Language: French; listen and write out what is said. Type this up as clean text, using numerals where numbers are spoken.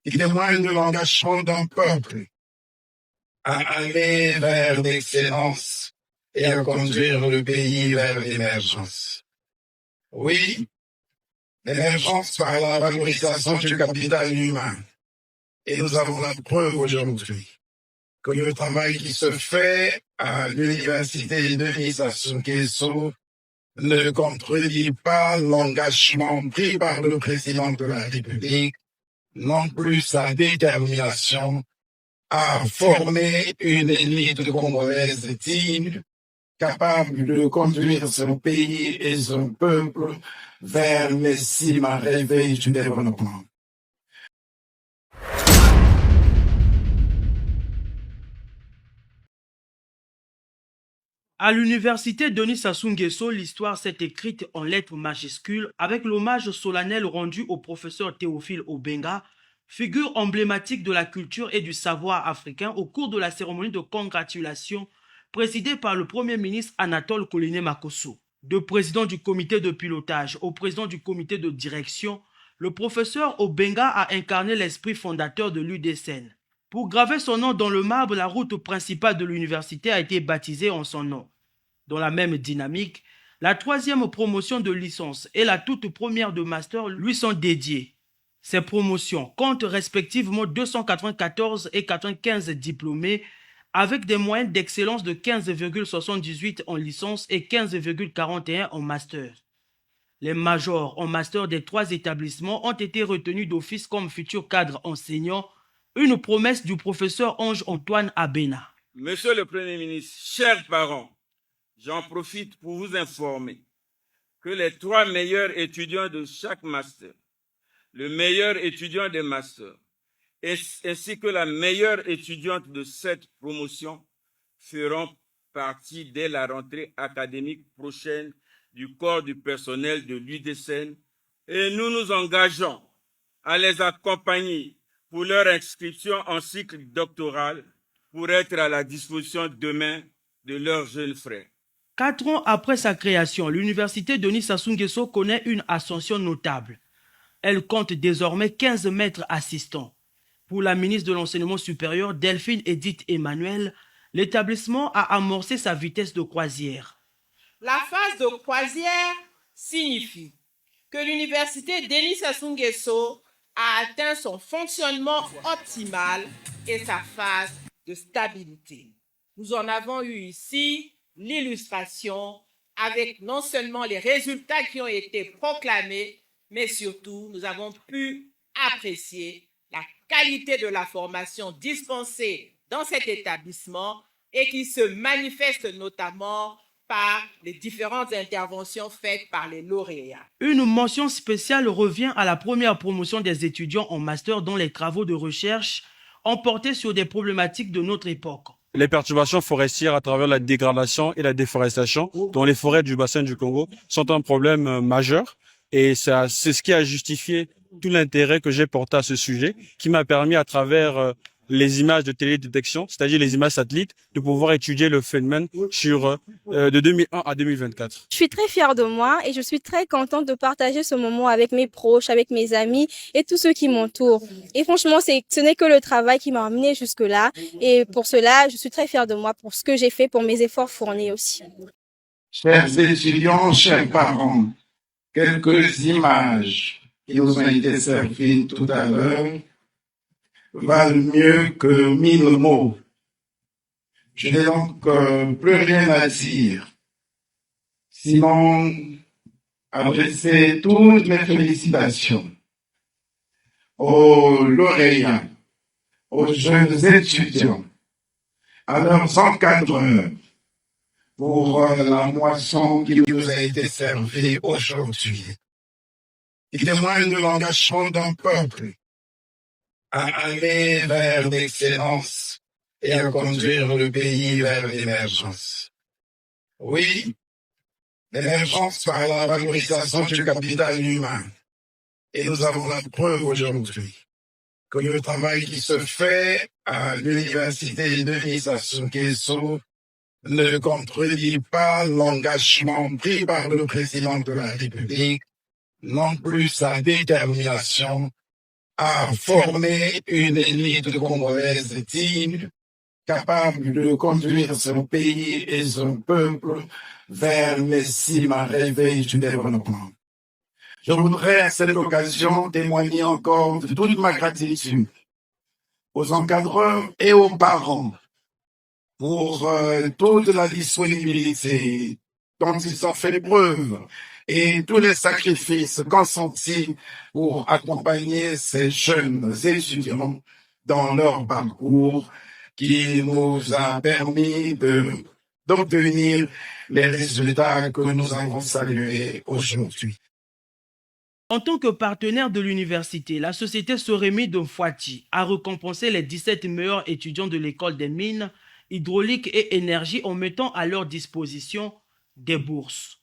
Il témoigne de l'engagement d'un peuple à aller vers l'excellence et à conduire le pays vers l'émergence. Oui, l'émergence par la valorisation du capital humain. Et nous avons la preuve aujourd'hui que le travail qui se fait à l'université de Sassou Nguesso ne contredit pas l'engagement pris par le président de la République, non plus sa détermination à former une élite congolaise digne, capable de conduire son pays et son peuple vers les cimes rêvées du développement. À l'université Denis Sassou Nguesso, l'histoire s'est écrite en lettres majuscules avec l'hommage solennel rendu au professeur Théophile Obenga, figure emblématique de la culture et du savoir africain au cours de la cérémonie de congratulation présidée par le Premier ministre Anatole Koliné Makosso. De président du comité de pilotage au président du comité de direction, le professeur Obenga a incarné l'esprit fondateur de l'UDSN. Pour graver son nom dans le marbre, la route principale de l'université a été baptisée en son nom. Dans la même dynamique, la 3e promotion de licence et la toute première de master lui sont dédiées. Ces promotions comptent respectivement 294 et 95 diplômés avec des moyennes d'excellence de 15,78 en licence et 15,41 en master. Les majors en master des 3 établissements ont été retenus d'office comme futurs cadres enseignants, une promesse du professeur Ange-Antoine Abena. Monsieur le Premier ministre, chers parents, j'en profite pour vous informer que les 3 meilleurs étudiants de chaque master, le meilleur étudiant des masters, ainsi que la meilleure étudiante de cette promotion feront partie dès la rentrée académique prochaine du corps du personnel de l'UDSN et nous nous engageons à les accompagner pour leur inscription en cycle doctoral pour être à la disposition demain de leurs jeunes frères. 4 ans après sa création, l'université Denis Sassou Nguesso connaît une ascension notable. Elle compte désormais 15 maîtres assistants. Pour la ministre de l'Enseignement supérieur, Delphine Edith Emmanuel, l'établissement a amorcé sa vitesse de croisière. La phase de croisière signifie que l'université Denis Sassou Nguesso a atteint son fonctionnement optimal et sa phase de stabilité. Nous en avons eu ici l'illustration avec non seulement les résultats qui ont été proclamés, mais surtout nous avons pu apprécier la qualité de la formation dispensée dans cet établissement et qui se manifeste notamment par les différentes interventions faites par les lauréats. Une mention spéciale revient à la première promotion des étudiants en master dont les travaux de recherche ont porté sur des problématiques de notre époque. Les perturbations forestières à travers la dégradation et la déforestation dans les forêts du bassin du Congo sont un problème majeur et c'est ce qui a justifié tout l'intérêt que j'ai porté à ce sujet qui m'a permis à travers les images de télédétection, c'est-à-dire les images satellites, de pouvoir étudier le phénomène de 2001 à 2024. Je suis très fière de moi et je suis très contente de partager ce moment avec mes proches, avec mes amis et tous ceux qui m'entourent. Et franchement, ce n'est que le travail qui m'a emmenée jusque-là. Et pour cela, je suis très fière de moi pour ce que j'ai fait, pour mes efforts fournis aussi. Chers étudiants, chers parents, quelques images qui nous ont été servies tout à l'heure valent mieux que 1000 mots. Je n'ai donc plus rien à dire, sinon adresser toutes mes félicitations aux lauréats, aux jeunes étudiants, à leurs encadreurs pour la moisson qui nous a été servie aujourd'hui. Il témoigne de l'engagement d'un peuple à aller vers l'excellence et à conduire le pays vers l'émergence. Oui, l'émergence par la valorisation du capital humain. Et nous avons la preuve aujourd'hui que le travail qui se fait à l'université de Sassou Nguesso ne contredit pas l'engagement pris par le président de la République, non plus sa détermination à former une élite congolaise digne, capable de conduire son pays et son peuple vers les cimes rêvées du développement. Je voudrais à cette occasion témoigner encore de toute ma gratitude aux encadreurs et aux parents pour toute la disponibilité dont ils ont fait preuve et tous les sacrifices consentis pour accompagner ces jeunes étudiants dans leur parcours qui nous a permis d'obtenir les résultats que nous avons salués aujourd'hui. En tant que partenaire de l'université, la société Soremi de Mfwati a récompensé les 17 meilleurs étudiants de l'école des mines, hydraulique et énergie en mettant à leur disposition des bourses.